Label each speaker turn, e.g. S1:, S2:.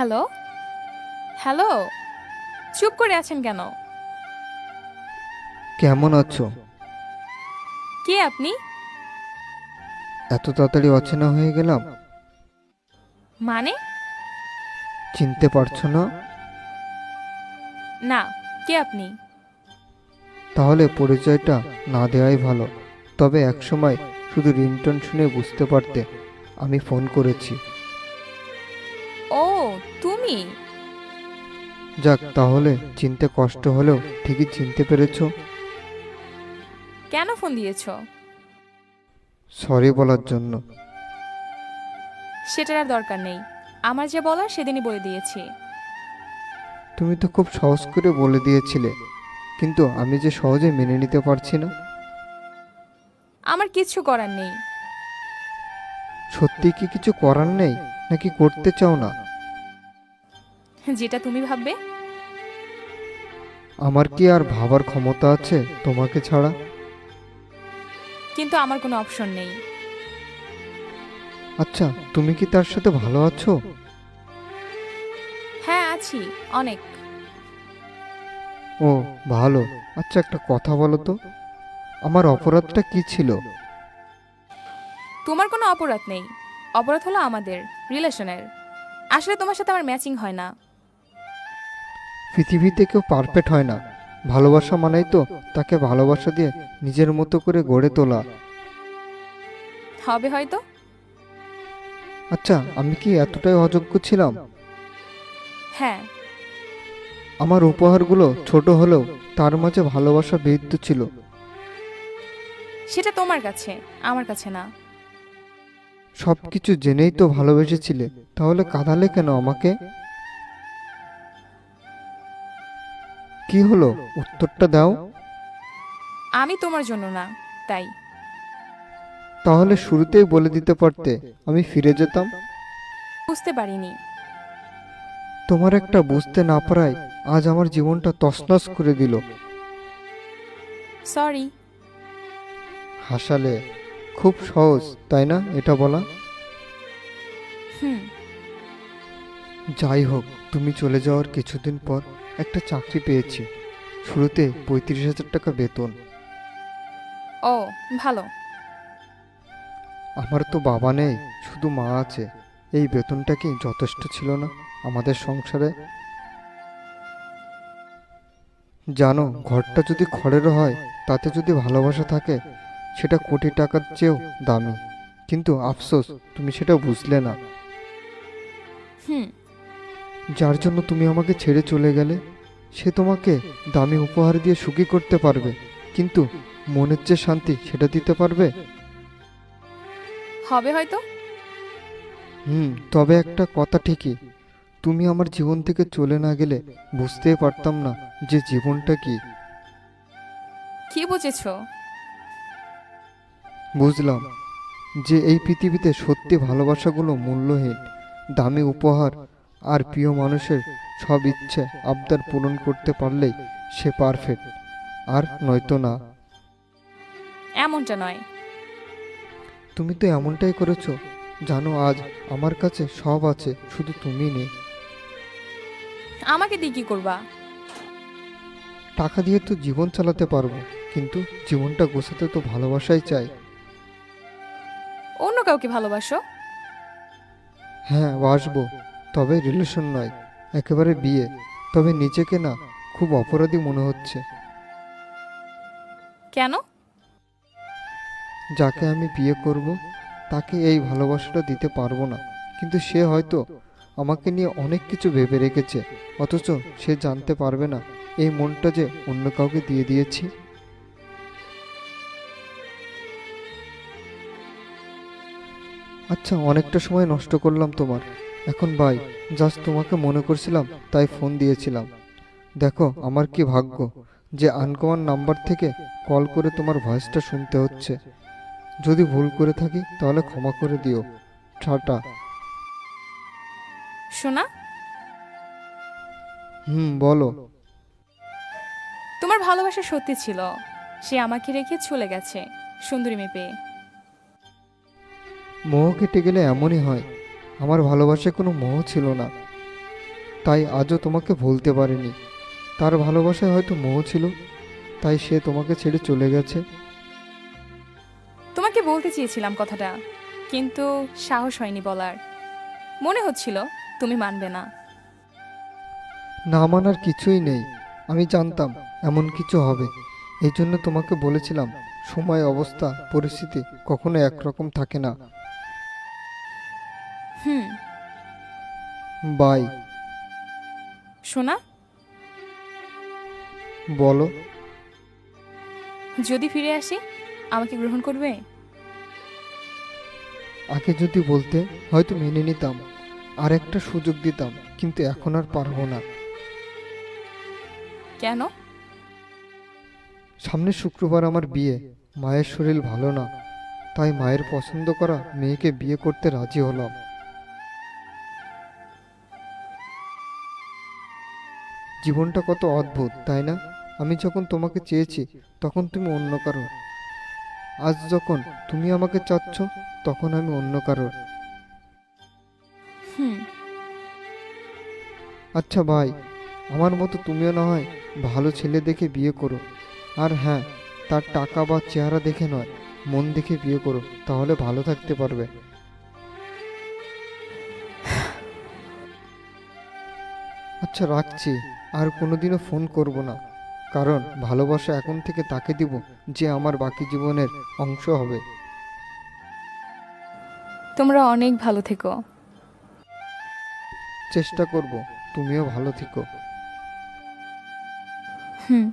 S1: Hello. Hello. চুপ করে আছেন কেন?
S2: কেমন আছো?
S1: কে আপনি?
S2: এত তাড়াতাড়ি অচেনা হয়ে গেলাম?
S1: মানে?
S2: চিনতে পারছো না?
S1: না। কে আপনি?
S2: তাহলে পরিচয়টা না দেওয়াই ভালো। তবে একসময় শুধু রিংটোন শুনে বুঝতে পারতে আমি ফোন করেছি।
S1: ও, তুমি?
S2: যাক, তাহলে চিনতে কষ্ট হলেও ঠিকই চিনতে পেরেছো।
S1: কেন ফোন দিয়েছো?
S2: সরি বলার জন্য।
S1: সেটার আর দরকার নেই। আমার যে বলার সেদিনই বলে দিয়েছি।
S2: তুমি তো খুব সহজ করে বলে দিয়েছিলে, কিন্তু আমি যে সহজে মেনে নিতে পারছি না।
S1: আমার কিচ্ছু করার নেই।
S2: সত্যি কি কিছু করার নেই, নাকি করতে চাও না?
S1: যেটা তুমি ভাববে।
S2: আমার কি আর ভাবার ক্ষমতা আছে তোমাকে ছাড়া?
S1: কিন্তু আমার কোনো অপশন নেই।
S2: আচ্ছা, তুমি কি তার সাথে ভালো আছো?
S1: হ্যাঁ, আছি। অনেক।
S2: ও, ভালো। আচ্ছা, একটা কথা বলো তো, আমার অপরাধটা কি ছিল?
S1: তোমার কোনো অপরাধ নেই। অপরাধ হলো আমাদের রিলেশনের। আসলে তোমার সাথে আমার ম্যাচিং হয় না।
S2: পৃথিবীতে কেউ পারফেক্ট হয় না। ভালোবাসা মানেই তো তাকে ভালোবাসা দিয়ে নিজের মতো করে গড়ে তোলা।
S1: হবে হয়তো।
S2: আচ্ছা, আমি কি এতটাই অযোগ্য ছিলাম?
S1: হ্যাঁ।
S2: আমার উপহারগুলো ছোট হলেও তার মাঝে ভালোবাসা বিদ্যুৎ ছিল।
S1: সেটা তোমার কাছে, আমার কাছে না।
S2: সবকিছু জেনেই তো ভালোবেসেছিলে, তাহলে কাঁদালে কেন আমাকে? কি হলো, উত্তরটা দাও।
S1: আমি তোমার জন্য না, তাই।
S2: তাহলে শুরুতেই বলে দিতে পারতে, আমি ফিরে যেতাম।
S1: বুঝতে পারিনি।
S2: তোমার একটা বুঝতে না পারায় আজ আমার জীবনটা তছনছ করে দিল।
S1: সরি।
S2: হাসালে। খুব সহজ তাই না এটা বলা?
S1: হুম।
S2: যাই হোক, তুমি চলে যাওয়ার কিছুদিন পর একটা চাকরি পেয়েছি। শুরুতে 35,000 টাকা বেতন।
S1: ও, ভালো।
S2: আমার তো বাবা নেই, শুধু মা আছে। এই বেতনটা কি যথেষ্ট ছিল না আমাদের সংসারে? জানো, ঘরটা যদি খড়েরও হয়, তাতে যদি ভালোবাসা থাকে, সেটা কোটি টাকার চেয়েও দামি। কিন্তু আফসোস, তুমি সেটা বুঝলে না।
S1: হুম।
S2: যার জন্য তুমি আমাকে ছেড়ে চলে গেলে, সে তোমাকে দামি উপহার দিয়ে সুখী করতে পারবে, কিন্তু মনের যে শান্তি সেটা দিতে পারবে?
S1: হবে হয়তো।
S2: তবে একটা কথা ঠিকই, তুমি আমার জীবন থেকে চলে না গেলে বুঝতেই পারতাম না যে জীবনটা কি।
S1: কি বুঝেছো?
S2: বুঝলাম যে এই পৃথিবীতে সত্যি ভালোবাসাগুলো মূল্যহীন। দামি উপহার আর প্রিয় মানুষের সব ইচ্ছে আবদার পূরণ করতে পারলেই সে পারফেক্ট, আর নয়তো না।
S1: এমনটা নয়।
S2: তুমি তো এমনটাই করেছো। জানো, আজ আমার কাছে সব আছে, শুধু তুমি নেই।
S1: আমাকে দিয়ে কি করবা?
S2: টাকা দিয়ে তো জীবন চালাতে পারবো, কিন্তু জীবনটা গোছাতে তো ভালোবাসাই চাই।
S1: অন্য কাউকে ভালোবাসো?
S2: হ্যাঁ, বাসবো। তবে রিলেশন নয়, একেবারে বিয়ে। তবে নিজেকে না খুব অপরাধী মনে হচ্ছে।
S1: কেন?
S2: যাকে আমি বিয়ে করব, তাকে এই ভালোবাসাটা দিতে পারবো না। কিন্তু সে হয়তো আমাকে নিয়ে অনেক কিছু ভেবে রেখেছে, অথচ সে জানতে পারবে না এই মনটা যে অন্য কাউকে দিয়ে দিয়েছি। আচ্ছা, অনেকটা সময় নষ্ট করলাম তোমার। এখন বাই। জাস্ট তোমাকে মনে করছিলাম, তাই ফোন দিয়েছিলাম। দেখো, আমার কি ভাগ্য যে আনকমন নাম্বার থেকে কল করে তোমার ভয়েসটা শুনতে হচ্ছে। যদি ভুল করে থাকি তাহলে ক্ষমা করে দিও। টাটা।
S1: শোনা।
S2: বলো।
S1: তোমার ভালোবাসা সত্যি ছিল। সে আমাকে রেখে চলে গেছে সুন্দরী মেয়ে পেয়ে।
S2: মোহ কেটে গেলে এমনই হয়। আমার ভালোবাসায় কোনো মোহ ছিল না। তাই আজও তোমাকে ভুলতে পারেনি। তার ভালোবাসায় হয়তো মোহ ছিল, তাই সে তোমাকে ছেড়ে চলে গেছে।
S1: তোমাকে বলতে চেয়েছিলাম কথাটা, কিন্তু সাহস হয়নি বলার। মনে হচ্ছিল তুমি মানবে না।
S2: না মানার কিছুই নেই, আমি জানতাম এমন কিছু হবে। এই জন্য তোমাকে বলেছিলাম, সময়, অবস্থা, পরিস্থিতি কখনো একরকম থাকে না।
S1: হুম।
S2: বাই।
S1: শোনা,
S2: বলো।
S1: যদি ফিরে আসি আমাকে গ্রহণ করবে?
S2: আগে যদি বলতে হয়তো মেনে নিতাম, আর একটা সুযোগ দিতাম, কিন্তু এখন আর পারবো না।
S1: কেন?
S2: সামনের শুক্রবার আমার বিয়ে। মায়ের শরীর ভালো না, তাই মায়ের পছন্দ করা মেয়েকে বিয়ে করতে রাজি হলাম। জীবনটা কত অদ্ভুত, তাই না? আমি যখন তোমাকে চেয়েছি তখন তুমি অন্য কারো, আজ যখন তুমি আমাকে চাচ্ছ তখন আমি অন্য কারোর।
S1: হুম।
S2: আচ্ছা ভাই, আমার মতো তুমিও না হয় ভালো ছেলে দেখে বিয়ে করো। আর হ্যাঁ, তার টাকা বা চেহারা দেখে নয়, মন দেখে বিয়ে করো, তাহলে ভালো থাকতে পারবে। আচ্ছা রাখছি, আর কোনোদিনও ফোন করব না, কারণ ভালোবাসা এখন থেকে তাকে দিব যে আমার বাকি জীবনের অংশ হবে।
S1: তোমরা অনেক ভালো থেকো।
S2: চেষ্টা করব তুমিও ভালো থেকো।
S1: হুম।